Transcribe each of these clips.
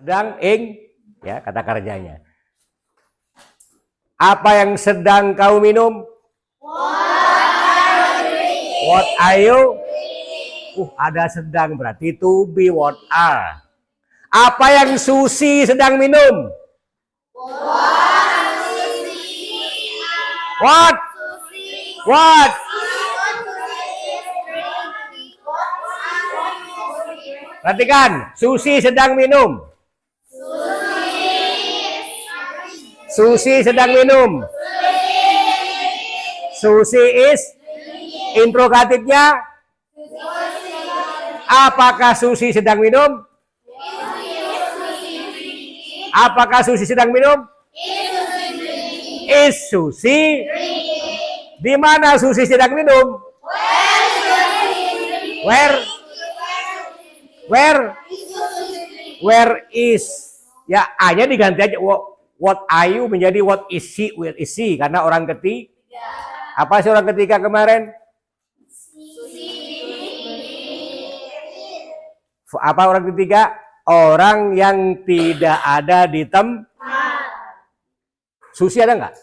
sedang ing, ya kata kerjanya. Apa yang sedang kau minum? What are you? Ada sedang berarti to be, what are. Apa yang Susi sedang minum? What? What? Perhatikan, Susi sedang minum. Susi sedang minum. Susi is interrogatifnya. Apakah Susi sedang minum? Apakah Susi sedang minum? Is Susi? Di mana Susi sedang minum? Where? Where is? Ya, A-nya diganti aja. What are you menjadi what is she? Where is she? Karena orang ketiga. Apa sih orang ketiga kemarin? Apa orang ketiga? Orang yang tidak ada di tempat. Susi ada nggak?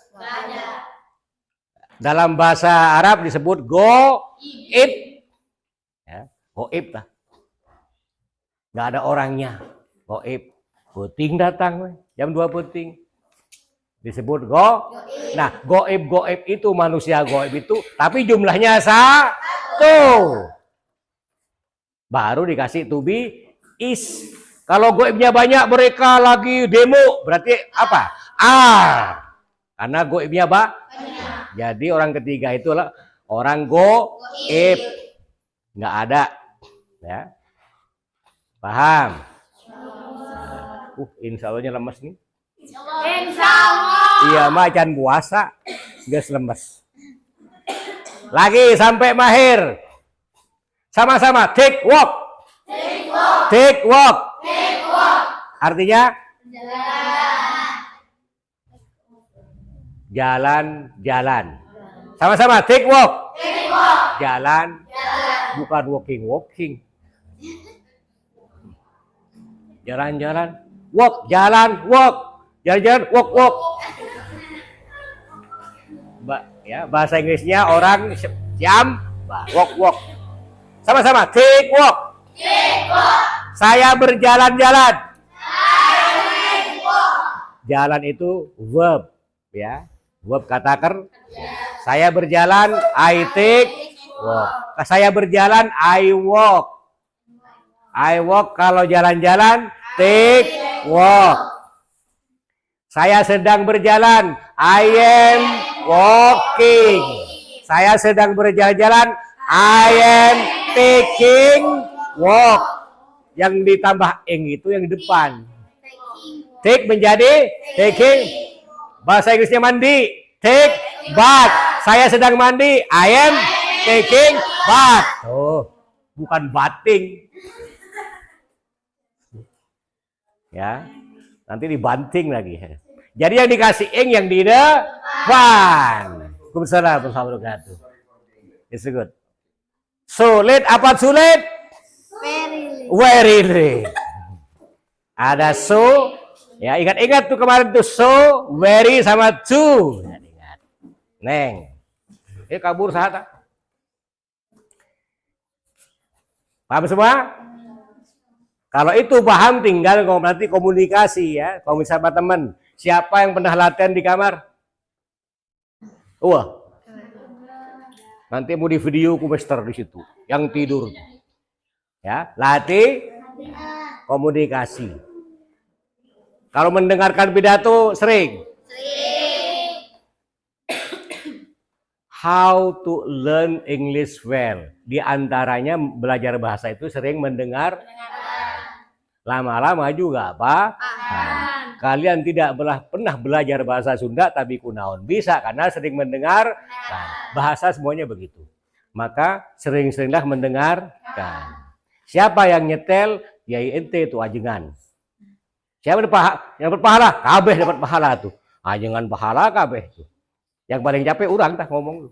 Dalam bahasa Arab disebut goib. Ya, goib lah. Nggak ada orangnya. Goib. Puting datang. Jam 2 puting. Disebut goib. Nah, goib itu manusia goib itu. Tapi jumlahnya 1. Baru dikasih to be is. Kalau goibnya banyak mereka lagi demo. Berarti apa? Karena goibnya banyak. Jadi orang ketiga itulah orang goib. Nggak ada. Ya. Paham? Insya Allahnya lemes nih. Insya Allah. Iya, macan puasa. Gas lemes. Lagi sampai mahir. Sama-sama. Take walk. Take walk. Artinya? Jalan-jalan. Sama-sama. Take walk. Jalan. Bukan walking. Jalan-jalan. Walk, jalan, walk. Jalan-jalan, walk. Ya, bahasa Inggrisnya orang jam, walk. Sama-sama, take walk. Saya berjalan-jalan. Jalan itu verb, ya. Verb kata kerja. Saya berjalan, I take walk. Saya berjalan, I walk. I walk kalau jalan-jalan, take walk. Saya sedang berjalan, I am walking. Saya sedang berjalan-jalan, I am taking walk. Yang ditambah ing itu yang di depan. Take menjadi taking. Bahasa Inggrisnya mandi, take bath. Saya sedang mandi, I am taking bath. Bukan bathing. Ya, nanti dibanting lagi. Jadi yang dikasih ing yang di depan. Waalaikumsalam warahmatullahi wabarakatuh. It's good. Sulit apa sulit? Very late. Ada so, ya ingat tuh kemarin tuh so, very sama to. Ingat. Neng. Kabur sahat. Paham semua? Kalau itu paham tinggal nanti komunikasi ya, komunikasi sama teman. Siapa yang pernah latihan di kamar? Nanti mau di video kumester di situ, yang tidur. Ya, latih komunikasi. Kalau mendengarkan pidato sering. How to learn English well. Di antaranya belajar bahasa itu sering mendengar. Lama-lama juga apa? Kalian tidak pernah belajar bahasa Sunda tapi kunaon bisa karena sering mendengar. Bahasa semuanya begitu. Maka sering-seringlah mendengarkan. Siapa yang nyetel? Yai ente itu ajengan. Siapa yang berpahala? Kabeh dapat pahala tuh. Ajengan pahala kabeh tuh. Yang paling capek orang tah ngomong.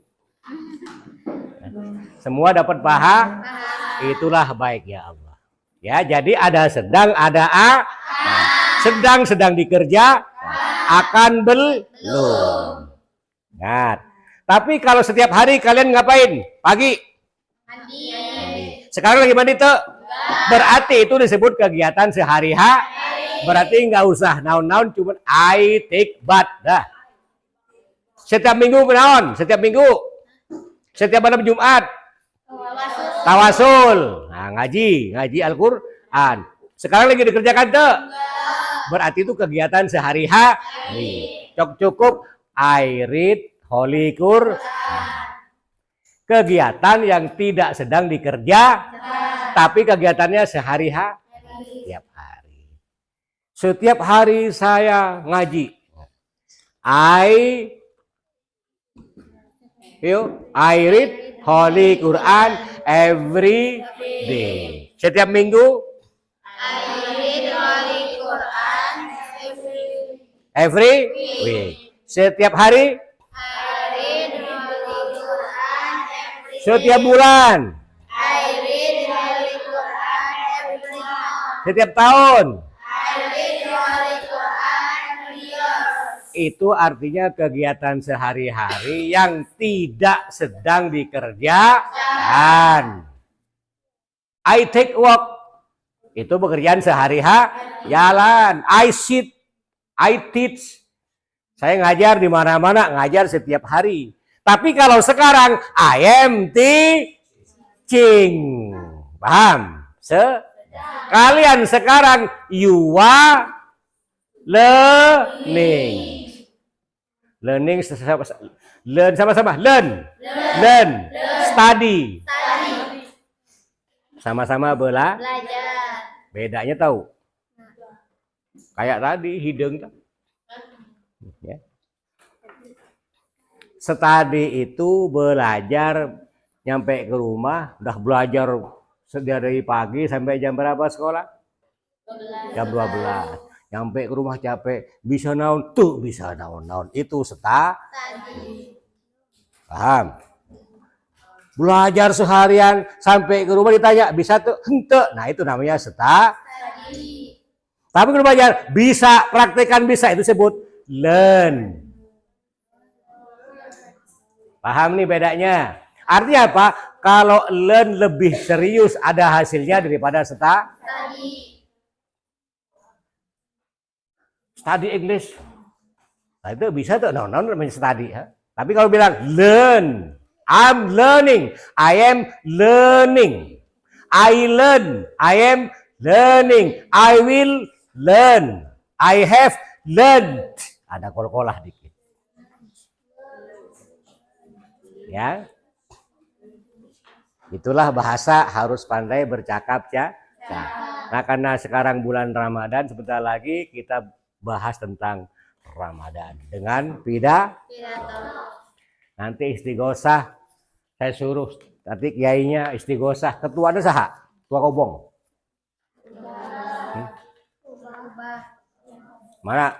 Semua dapat pahala. Itulah baik ya Allah. Ya, jadi ada sedang, ada a. sedang dikerja, akan belum. Ingat. Tapi kalau setiap hari kalian ngapain? Pagi. Mandi. Sekarang lagi mandi tuh. Berarti itu disebut kegiatan sehari-hari. Berarti nggak usah naon-naon, cuma I take bath. Dah. Setiap minggu naon? Setiap minggu. Setiap malam Jumat. Tawasul. Nah, ngaji Al-Qur'an. Sekarang lagi dikerjakan tuh. Berarti itu kegiatan sehari-hari. Cukup I read Holy Quran. Kegiatan yang tidak sedang dikerja, tapi kegiatannya sehari-hari. Setiap hari. Setiap hari saya ngaji. I read Holy Quran every day. Setiap minggu. I read Holy Quran Every week. Setiap hari. I read Holy Quran Setiap bulan. I read Holy Quran every month. Setiap tahun. I read Holy Quran every year. Itu artinya kegiatan sehari-hari yang tidak sedang dikerjakan. I take walk. Itu pekerjaan sehari-hari. Jalan. I sit. I teach. Saya ngajar di mana-mana, ngajar setiap hari. Tapi kalau sekarang I am teaching. Paham? Kalian sekarang you are learning. Learning sama-sama. Learn. Study. Sama-sama Belajar. bedanya tahu. Kayak tadi hidung tuh. Ya. Study itu belajar nyampe ke rumah, udah belajar dari pagi sampai jam berapa sekolah? Jam 12. Nyampe ke rumah capek, bisa naon tuh, bisa naon. Itu study. Paham? Belajar seharian sampai ke rumah ditanya, bisa tuh? Hente. Nah, itu namanya study. Tapi kalau belajar bisa, praktekan bisa, itu sebut learn. Paham nih bedanya? Artinya apa? Kalau learn lebih serius ada hasilnya daripada study. Study English. Nah, itu bisa tuh, namanya study. Ha? Tapi kalau bilang learn, I'm learning, I am learning, I learn, I am learning, I will learn, I have learned. Ada kol-kolah dikit. Ya. Itulah bahasa harus pandai bercakap ya. Nah, karena sekarang bulan Ramadan, sebentar lagi kita bahas tentang Ramadan dengan pidato. Nanti istighosah saya suruh nanti kiainya istighosah. Ketuanya saha? Tua Kobong. Mana?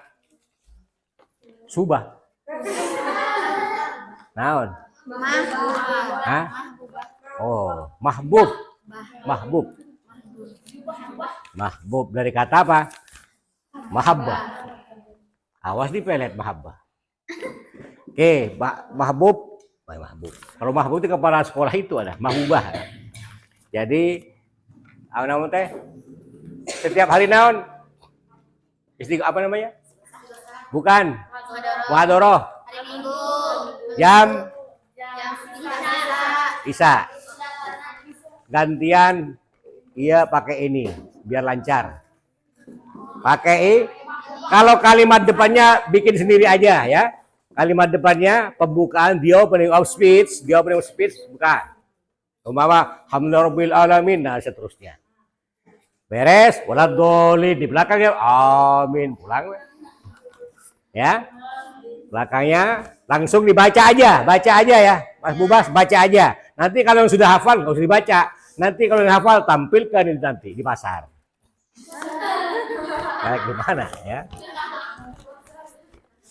Subah. Naon? Hah? Oh, mahbub. Mahbub dari kata apa? Mahabbah. Awas di pelet mahabbah. Oke, mahbub. Kalau mahbub itu kepala sekolah itu ada mahbubah. Jadi, apa namanya teh? Setiap hari naon? Apa namanya? Bukan. Muhadharah. Hari Minggu. Jam Jam Isya. Gantian iya pakai ini biar lancar. Pakai kalau kalimat depannya bikin sendiri aja ya. Kalimat depannya pembukaan the opening of speech bukan. Umpama hamdulillahirabbil alamin, nah seterusnya. Beres, waladhdallin di belakangnya amin, pulang. Ya. Belakangnya langsung dibaca aja ya. Mas Bubas baca aja. Nanti kalau yang sudah hafal nggak usah dibaca. Nanti kalau yang hafal tampilkan ini nanti di pasar. Kayak gimana ya?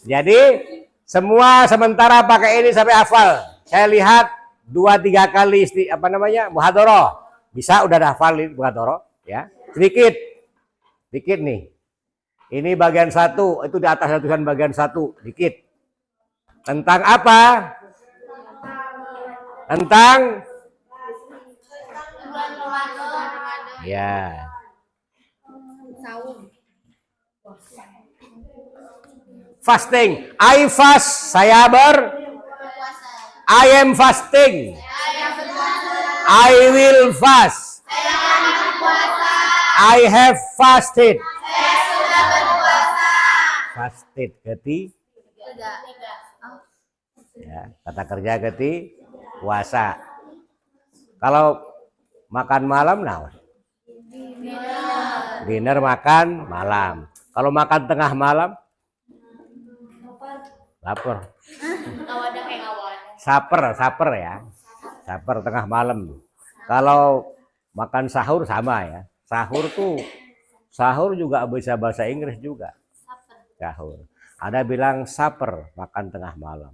Jadi semua sementara pakai ini sampai hafal. Saya lihat 2-3 kali muhadharah. Bisa udah hafal muhadharah ya. Sedikit nih. Ini bagian 1, itu di atas tulisan bagian 1, dikit. Tentang apa? Tentang ya. Fasting. I fast, saya I am fasting. I will fast. I have fasted. Fasted ya, kata kerja puasa. Kalau makan malam naon? Dinner makan malam. Kalau makan tengah malam lapar. Saper ya. Saper tengah malam. Kalau makan sahur sama ya. Sahur juga bisa bahasa Inggris juga. Sahur. Ada bilang saper, makan tengah malam.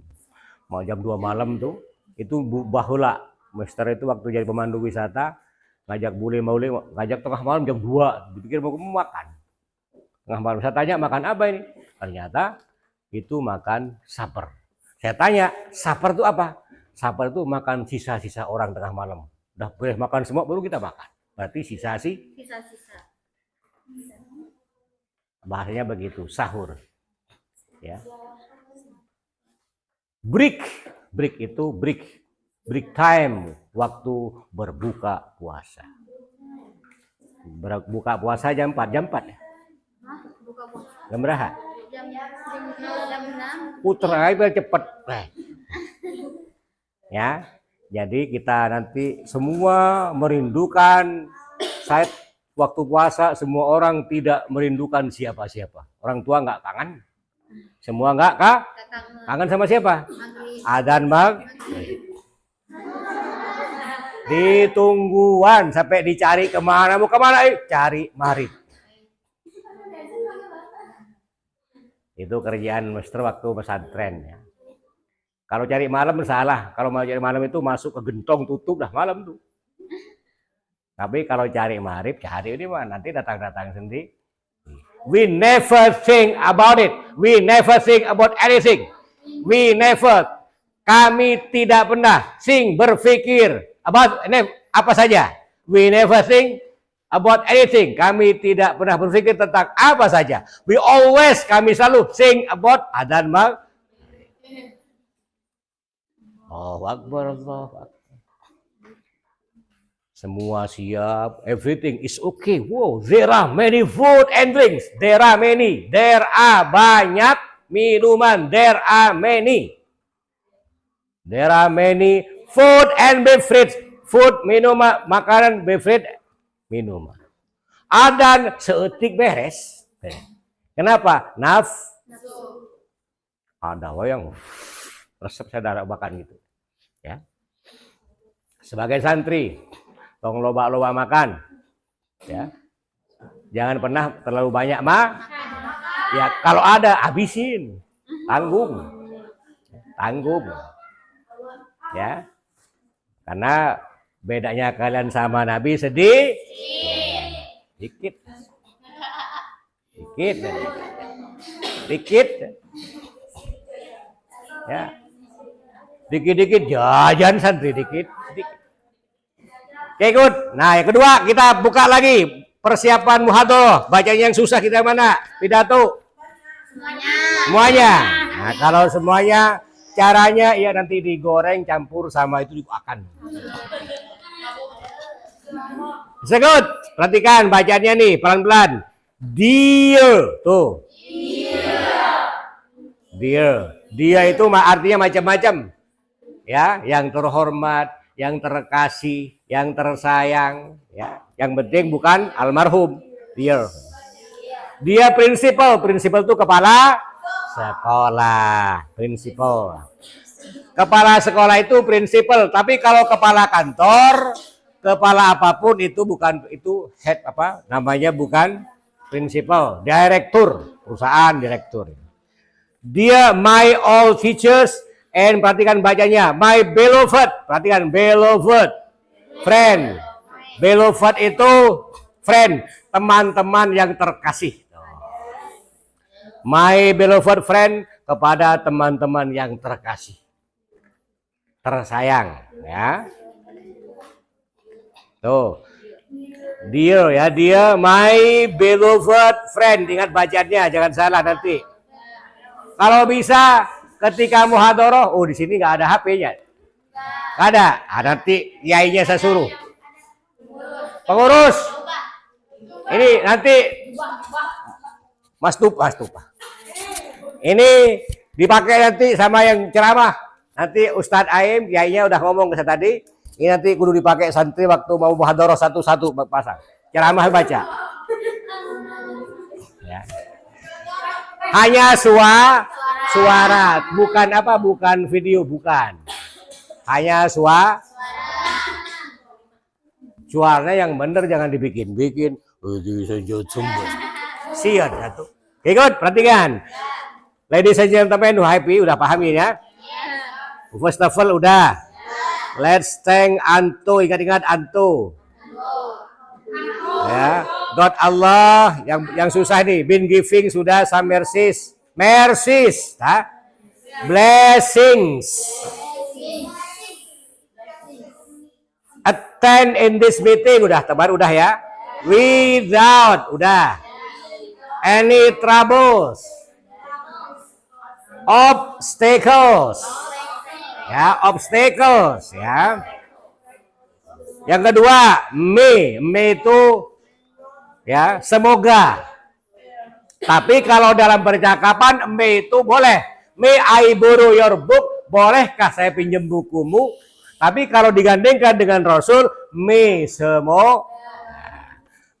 Mau jam 2 malam tuh, itu bahula. Mister itu waktu jadi pemandu wisata, ngajak bule-bule, ngajak tengah malam jam 2. Dipikir mau makan. Tengah malam. Saya tanya makan apa ini? Ternyata itu makan saper. Saya tanya, saper itu apa? Saper itu makan sisa-sisa orang tengah malam. Udah boleh makan semua, baru kita makan. Berarti sisa. Bahasanya begitu, sahur. Ya. Break itu break time, waktu berbuka puasa. Berbuka puasa jam 4 ya. Jam berapa? Jam 6. Puter aja cepet. Ya. Jadi kita nanti semua merindukan saat waktu puasa, semua orang tidak merindukan siapa-siapa. Orang tua nggak kangen. Semua nggak kangen sama siapa? Adzan maghrib. Ditungguan sampai dicari kemana, mau kemana? Cari maghrib. Itu kerjaan master waktu pesantren ya. Kalau cari malam salah. Kalau mau cari malam itu masuk ke gentong, tutup dah malam tuh. Tapi kalau cari maghrib, cari ini mah nanti datang sendiri. We never think about it. We never think about anything. We never. Kami tidak pernah berpikir about apa saja. We never think about anything. Kami tidak pernah berpikir tentang apa saja. We always, kami selalu think about adzan maghrib. Allahu Akbar, Allahu Akbar. Semua siap, everything is okay. Wow, there are many food and drinks. There are many. There are banyak minuman. There are many. There are many food and beverage. Food, minuman, makanan, beverage, minuman. Adzan seetik beres. Kenapa? Ada yang resep saya darah makan gitu. Ya. Sebagai santri, tong loba-loba makan. Ya. Jangan pernah terlalu banyak ya, kalau ada habisin. Tanggung. Ya. Karena bedanya kalian sama Nabi dikit. Ya. Dikit-dikit jajan santri dikit. Oke, good. Nah, yang kedua kita buka lagi persiapan muhadharah. Bacanya yang susah kita mana? Pidato. Semuanya. Nah, kalau semuanya caranya ya nanti digoreng campur sama itu akan. Good. Perhatikan bacanya nih pelan-pelan. Dear tuh. Dia itu artinya macam-macam. Ya, yang terhormat, yang terkasih, yang tersayang, ya. Yang penting bukan almarhum. Dia prinsipal itu kepala sekolah, prinsipal. Kepala sekolah itu prinsipal, tapi kalau kepala kantor, kepala apapun itu bukan, itu head apa? Namanya bukan prinsipal, direktur, perusahaan direktur. Dia my all teachers. And perhatikan bacanya, my beloved, perhatikan beloved, friend. Beloved itu friend, teman-teman yang terkasih. My beloved friend, kepada teman-teman yang terkasih, tersayang, ya. Tuh, dear ya, dear my beloved friend, ingat bacaannya, jangan salah nanti. Kalau bisa ketika muhadharah, oh di sini nggak ada HP-nya, nggak ada. Nanti yainya saya suruh pengurus. Ini nanti Mas Tupa. Ini dipakai nanti sama yang ceramah. Nanti Ustadz Aim, yainya udah ngomong ke saya tadi. Ini nanti kudu dipakai santri waktu mau muhadharah satu-satu pasang. Ceramah baca. Ya. Hanya suara, bukan apa? Bukan video, bukan. Hanya suaranya yang bener, jangan dibikin-bikin. Sian satu. Ikut, perhatikan. Ladies and gentlemen, happy, udah paham ini ya? First of all, udah. Let's thank Anto, ingat-ingat Anto. Ya, God Allah yang susah nih, been giving sudah some mercies, blessings. Attend in this meeting, udah tebar, udah ya. Without, udah. Any troubles, obstacles, ya. Yang kedua, may itu ya semoga. Tapi kalau dalam percakapan may itu boleh. May I borrow your book? Bolehkah saya pinjam bukumu? Tapi kalau digandengkan dengan Rasul, may semoga.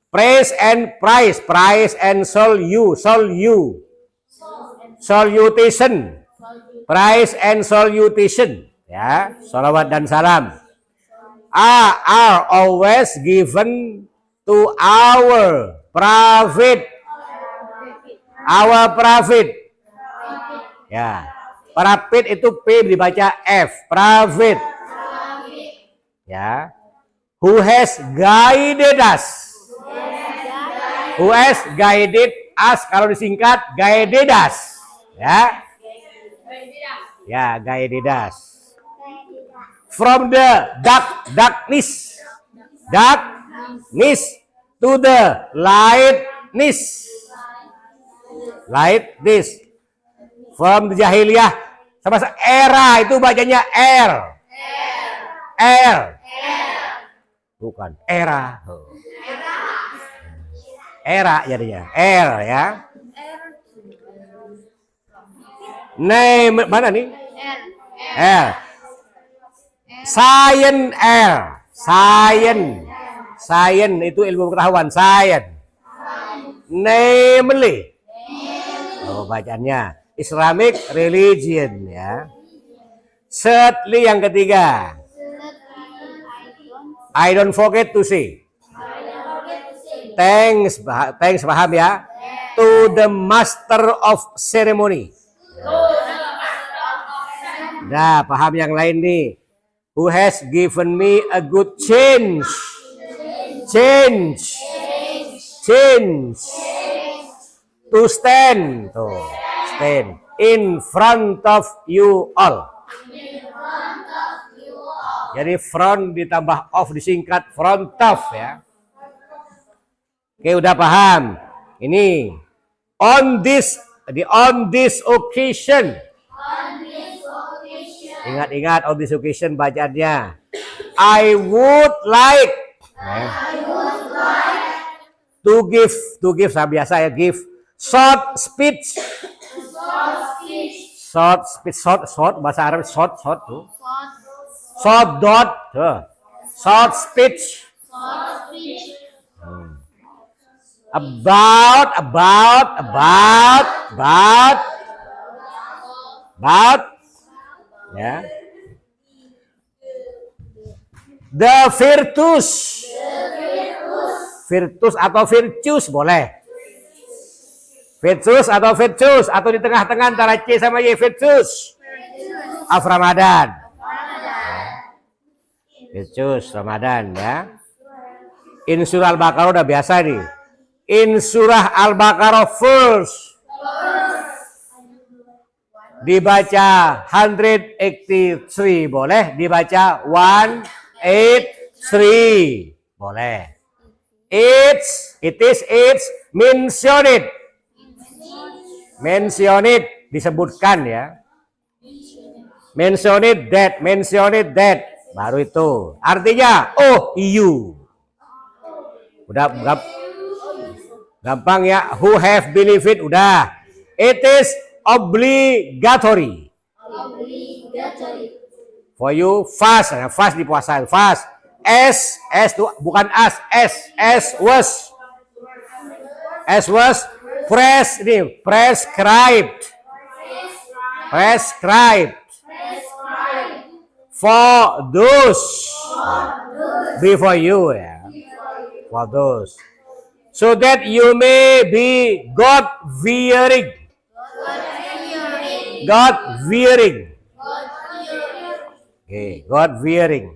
Praise and salutation. Praise and salutation, ya, salawat dan salam are always given to our prophet, ya. Prophet itu P dibaca F, prophet, ya. Who has guided us? Who has guided us? Kalau disingkat, guided us, ya. Ya, guided us. From the darkness to the lightness. From the jahiliyah sama era itu bacanya bukan era. Era jadinya ya. Name mana nih? Science itu ilmu pengetahuan, science. Namely, bacaannya Islamic religion, ya. Thirdly, yang ketiga, I don't forget to say. Thanks paham ya? To the master of ceremony. Nah, paham yang lain nih. Who has given me a good change to stand in front of you all. Jadi front ditambah of disingkat front of, ya. Oke, udah paham. Ini on this occasion. Ingat on this occasion bacaannya. I would like to give biasa ya, give short speech bahasa Arab short speech about ya, the virtues atau virtues boleh, virtues atau di tengah-tengah antara C sama Y, virtues of Ramadan, virtues Ramadan, ya. In surah Al-Baqarah udah biasa nih. In surah Al-Baqarah Dibaca 183 boleh, dibaca 183 boleh. It's mention it disebutkan ya. Mention it that baru itu. Artinya oh you. Udah gampang ya. Who have believed udah. It is obligatory. For you fast, fast di puasa, fast. S itu bukan as was prescribed for those before you ya, for those, so that you may be God fearing. Okay, God fearing.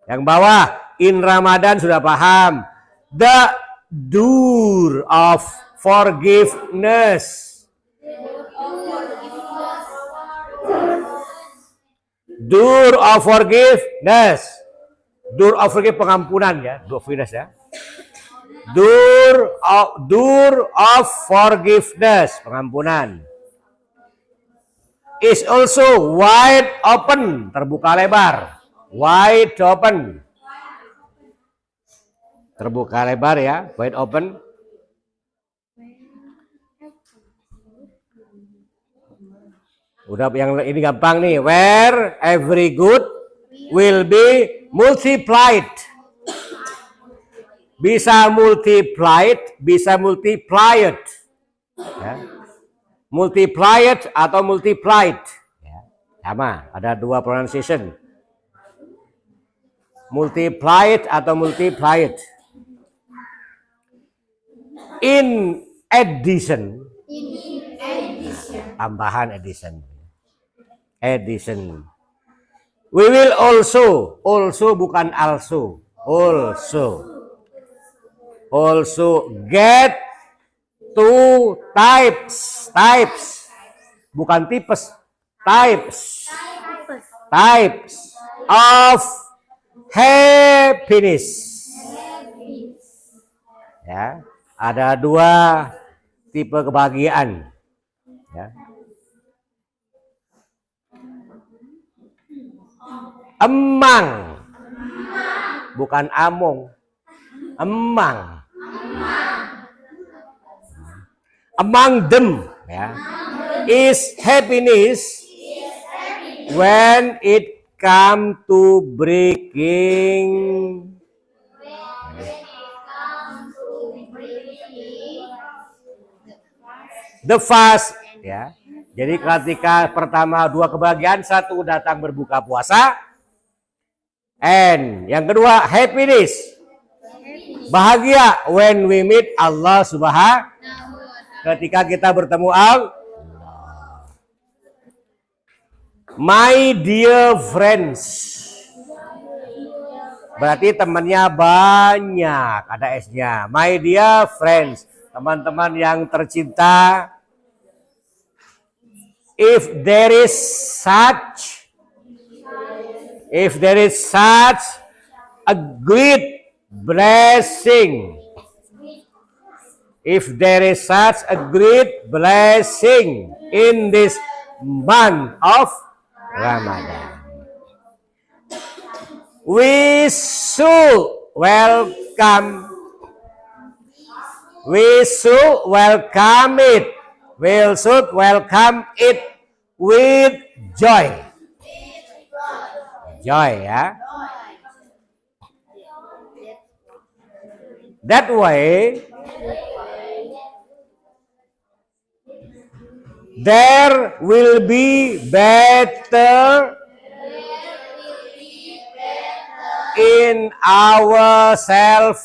Yang bawah in Ramadan sudah paham. The door of forgiveness. Door of forgiveness. Door of pengampunan ya, door of forgiveness ya. Door of forgiveness, pengampunan. Is also wide open, terbuka lebar. Wide open. Terbuka lebar ya, wide open. Udah yang ini gampang nih. Where every good will be multiplied. Bisa multiplied, bisa multiplied. Ya. Multiplied atau multiplied. Ya. Sama, ada dua pronunciation. Multiplied atau multiplied. In addition. Tambahan addition. We will also bukan also get two types bukan tipes, types of happiness. Ya, ada dua tipe kebahagiaan. Ya. Emang, bukan among. Emang. Among them, ya. Is happiness when it come to breaking the fast, ya. Jadi ketika pertama dua kebahagiaan, satu datang berbuka puasa, and yang kedua happiness, bahagia when we meet Allah Subhanahu, ketika kita bertemu Allah. My dear friends, berarti temannya banyak, ada S-nya. My dear friends, teman-teman yang tercinta. If there is such a great blessing, in this month of Ramadan, we should welcome it with joy. Ya. That way, there will be better in ourselves.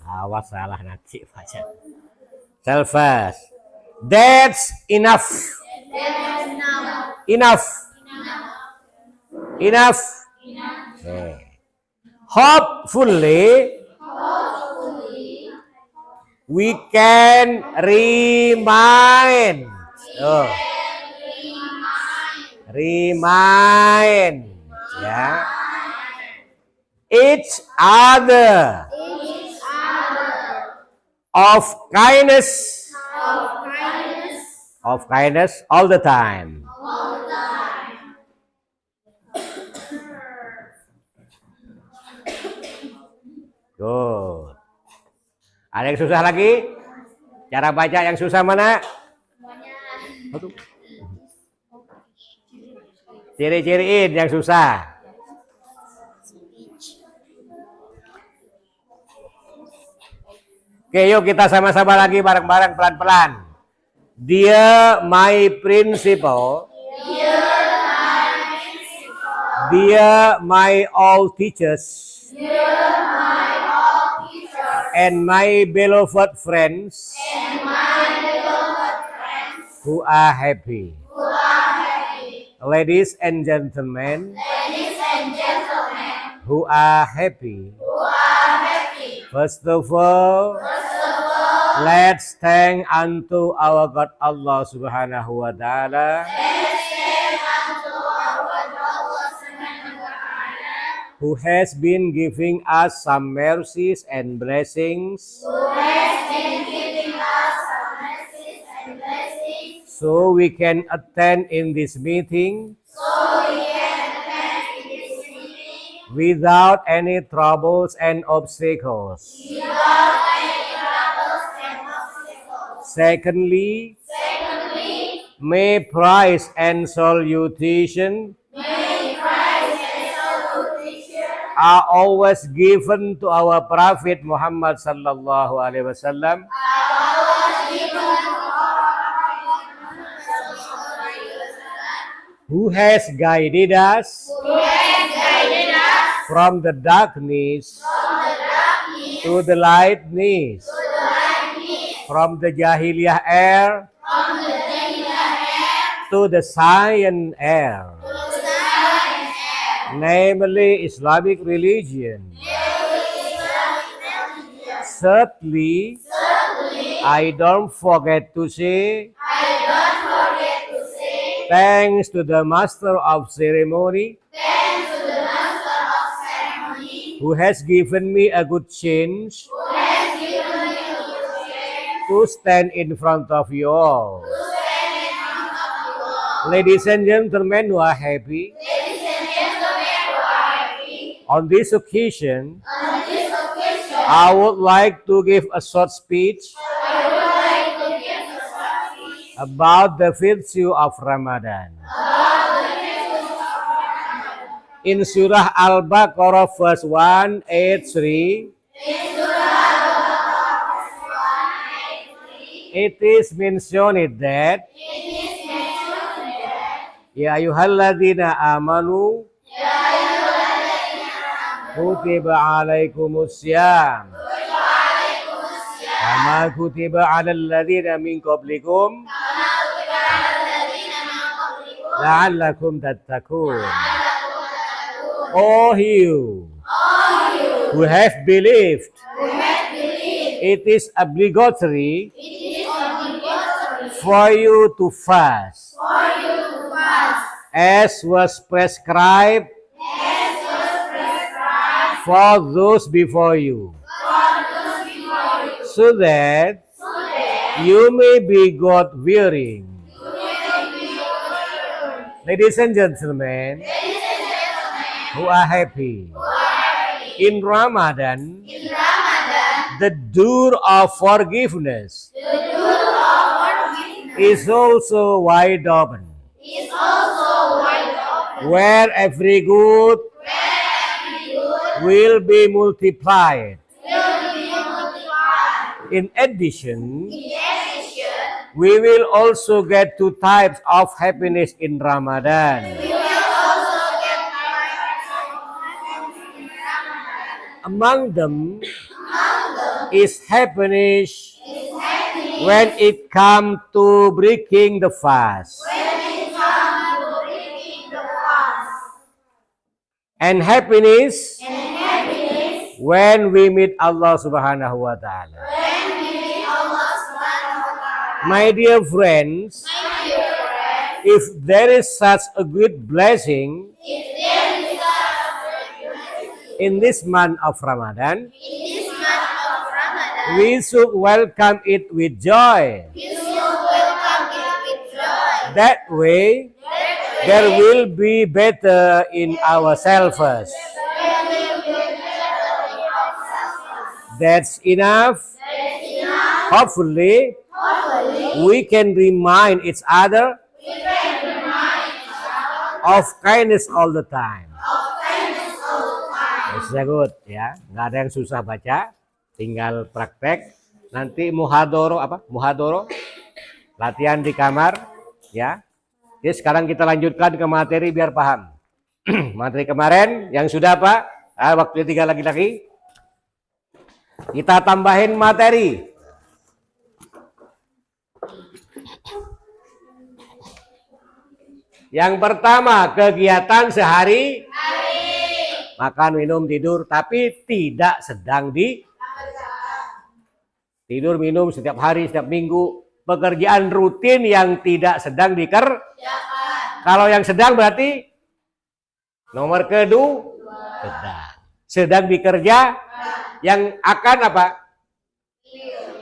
Awas salah nanti baca. Selfless. That's enough. Okay. Hopefully We can remind. Oh. Remind. Ya. Each other. Of kindness. Of kindness all the time. Good. Ada yang susah lagi? Cara baca yang susah mana? Ciri-ciriin yang susah. Oke, yuk kita sama-sama lagi bareng-bareng pelan-pelan. Dear my principal. Dear my all teachers. And my beloved friends. Who are happy. Ladies and gentlemen. Who are happy. First of all, let's thank unto our God Allah Subhanahu wa Ta'ala, who has been giving us some mercies and blessings, so we can attend in this meeting without any troubles and obstacles. Secondly, may praise and salutation are always given to our Prophet Muhammad sallallahu alaihi wasallam, who has guided us from the darkness to the lightness, from the Jahiliyah air to the science air, namely Islamic religion. Thirdly, I don't forget to say thanks to the Master of Ceremony, who has given me a good chance to stand in front of you all. Ladies and gentlemen who are happy, on this occasion, I would like to give a short speech about the virtue of Ramadan. In Surah Al-Baqarah verse 183, it is mentioned that Ya ayyuhalladzina amanu kutiba alaikumussyam kama kutiba alal ladzina min qablikum la'allakum tattaqun. All you who have believed, it is obligatory for you to fast, as was prescribed for those before you, so that you may be God-fearing. Ladies and gentlemen, who are happy, in Ramadan, the door of forgiveness is also wide open, where every good will be multiplied. In addition, we will also get two types of happiness in Ramadan. Among them is happiness when it comes to breaking the fast. And happiness when we meet Allah Subhanahu wa Ta'ala. My dear friends, if there is such a great blessing in this month of Ramadan, we should welcome it with joy. That way, there will be better in ourselves. That's enough. Hopefully, we can remind each other of kindness all the time. That's good ya, nggak ada yang susah baca, tinggal praktek. Nanti muhadoro, latihan di kamar ya. Jadi sekarang kita lanjutkan ke materi biar paham. Materi kemarin yang sudah apa? Waktunya 3 lagi. Kita tambahin materi. Yang pertama, kegiatan sehari. Makan, minum, tidur, tapi tidak sedang di tidur, minum setiap hari, setiap minggu. Pekerjaan rutin yang tidak sedang dikerjakan. Kalau yang sedang berarti nomor kedua, sedang dikerja. Yang akan apa?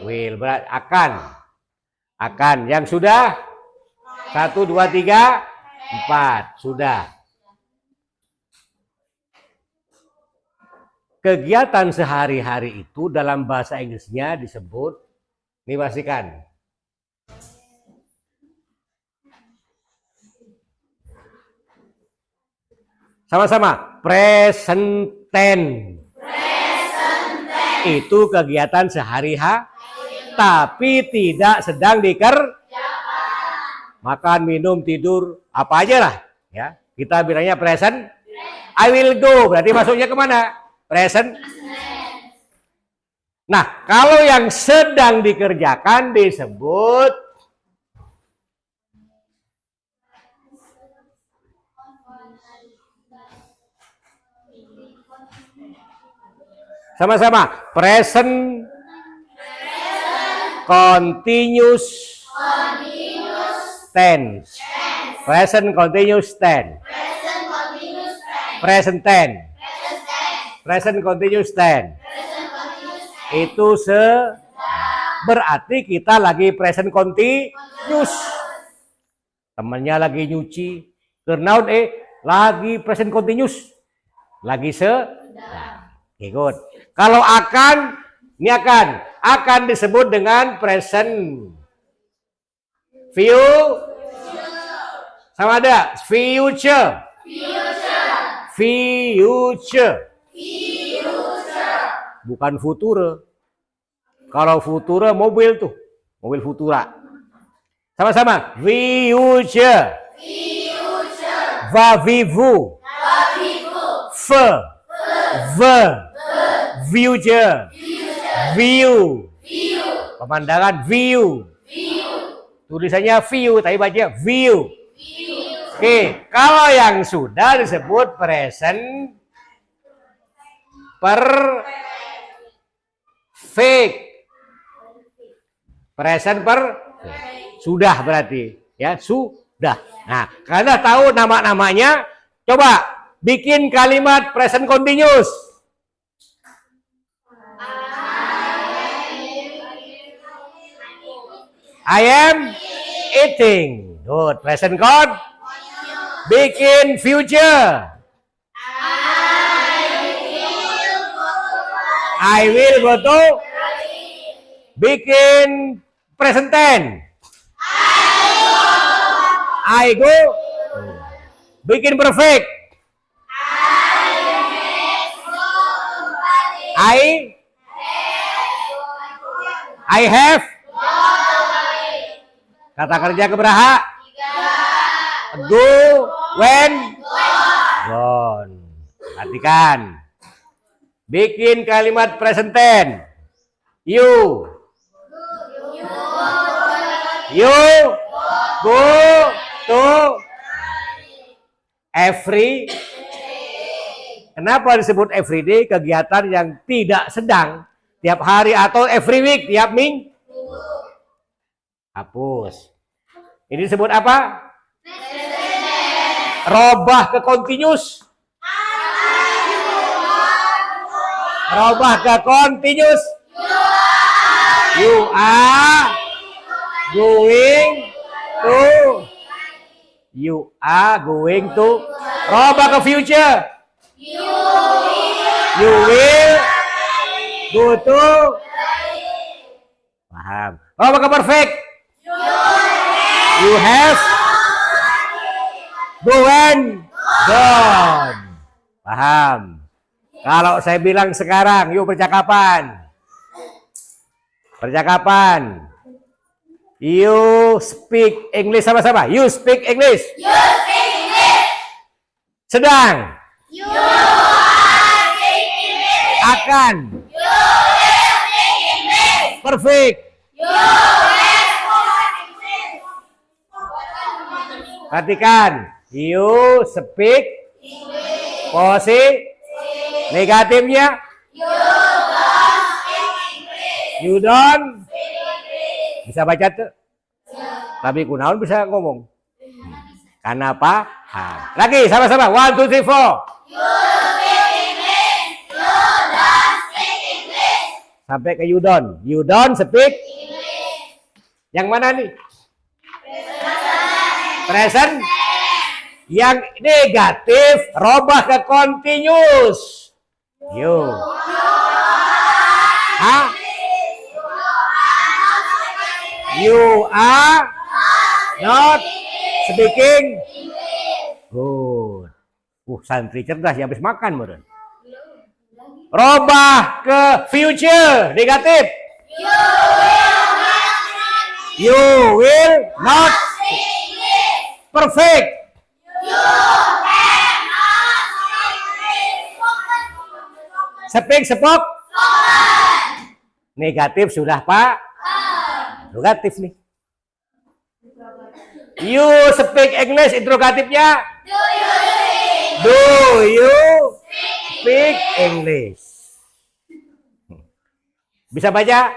Will, berarti akan. Yang sudah 1, 2, 3, 4 sudah. Kegiatan sehari-hari itu dalam bahasa Inggrisnya disebut, ini pastikan, sama-sama, present tense. Itu kegiatan sehari-hari, tapi tidak sedang dikerjakan. Makan, minum, tidur, apa aja lah. Ya, kita bilangnya present. I will go, berarti masuknya kemana? Present. Nah, kalau yang sedang dikerjakan disebut sama-sama, present continuous tense. Present continuous tense. Present tense. Present continuous tense. Itu berarti kita lagi present continuous. Temannya lagi nyuci, turnout lagi present continuous. Lagi ikut. Kalau akan, ini akan disebut dengan present sama ada future. Bukan future. Kalau future mobil tuh, mobil Futura. Sama-sama, future. Va vivu. Future. View. Pemandangan view. Tulisannya view, tapi baca view. Oke, kalau yang sudah disebut present perfect. Present sudah berarti ya, sudah. Nah, karena tahu nama-namanya, coba bikin kalimat present continuous. I am eating. Good. Present God. Bikin future. I will go to. Bikin present tense. I go. Bikin perfect. I have. Kata kerja keberapa? Go, when, gone. Perhatikan. Bikin kalimat present tense. You go to every. Kenapa disebut everyday? Kegiatan yang tidak sedang tiap hari atau every week, tiap minggu. hapus. Ini disebut apa? Robah ke continuous. Robah ke continuous. You are going to. You are going to. Robah ke future. You will go to. Paham. Robah ke perfect. You have gone. Paham. Kalau saya bilang sekarang, yuk percakapan. Percakapan. You speak English sama-sama. You speak English. Sedang. Akan. Perfect. Perhatikan. You speak. Posisi. Negatifnya. You don't. Bisa baca tuh? Tapi kunaon bisa ngomong. Kenapa? Lagi sama-sama. 1, 2, 3, 4. Sampai ke you don't. You don't speak. Yang mana nih? Present. Yang negatif robah ke continuous. You. You are not speaking. Good. Santri cerdas ya habis makan meren. Robah ke future negatif. You will not. Perfect. Speak, sepok. Negatif sudah Pak. Interrogatif nih. You speak English, interrogatifnya. Do you speak English? Bisa baca?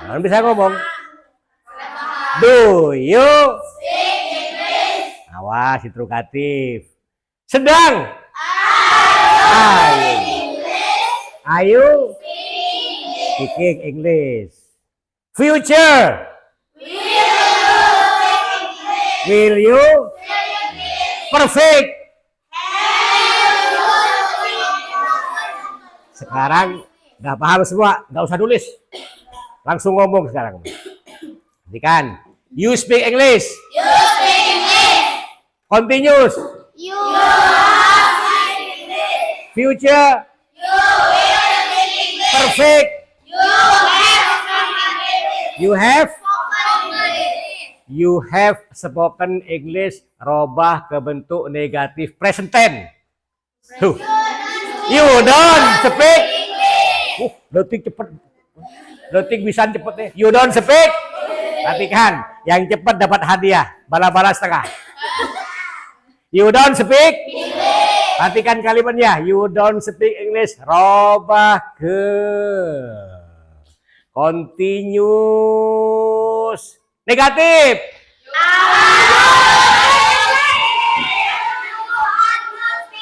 Nah, bisa ngomong. Do you speak English? Awas, interrogatif. Sedang. Are you speaking English? Future. Will you? Perfect. Sekarang nggak paham semua, nggak usah tulis, langsung ngomong sekarang. Perhatikan. You speak English. Continuous. Future. Perfect. You have spoken English. Robah ke bentuk negatif present tense. You don't speak. Detik cepet. Detik bisa cepet nih. You don't speak. Perhatikan, yang cepat dapat hadiah. Bala-bala setengah. You don't speak. Perhatikan kalimatnya. You don't speak English. Robah ke continuous. Negatif.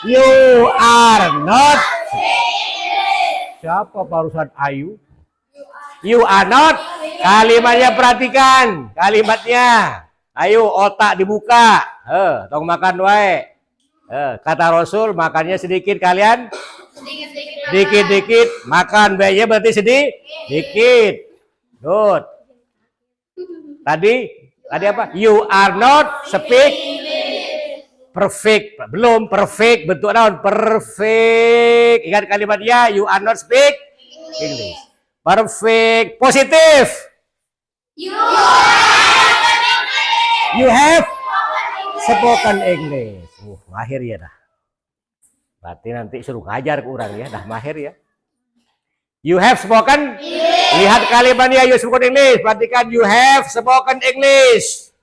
You are not. Siapa barusan ayu? You are not. Kalimatnya perhatikan. Kalimatnya. Ayo otak dibuka. Tong makan wae. Kata Rasul makannya sedikit kalian. Dikit-dikit. Makan baiknya berarti sedikit. Good. Tadi apa? You are not speak perfect. Belum perfect bentuk naon? Perfect. Ingat kalimatnya, you are not speak English. Perfect. Positif. You have spoken English. Mahir ya dah. Berarti nanti suruh ngajar ke orang ya, dah mahir ya. You have spoken. Lihat kalimatnya you spoken English. Perhatikan you have spoken English.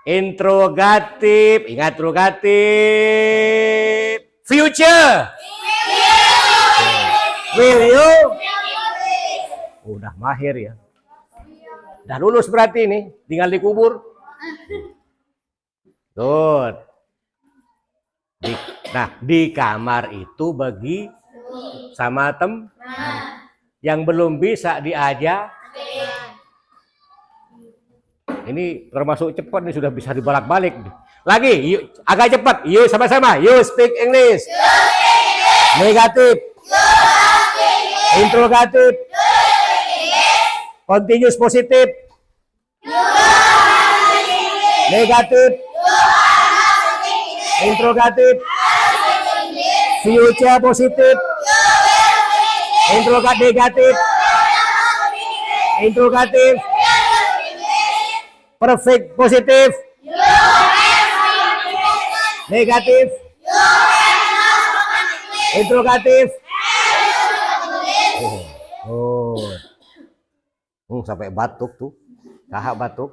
Interrogatif. Ingat interrogatif. Future. Will you? Udah mahir ya. Udah lulus berarti nih, tinggal dikubur. Good. Di kamar itu bagi sama yang belum bisa diajak. Ini termasuk cepat nih, sudah bisa dibolak-balik. Lagi, yuk, agak cepat. Yuk sama-sama. You speak English. Negatif. Interrogatif. Continuous positif. Negatif. Interrogatif. Future positif. Interrogatif negatif. Interrogatif. Perfect positif. Negatif. Interrogatif. Sampai batuk tuh. Kahak batuk.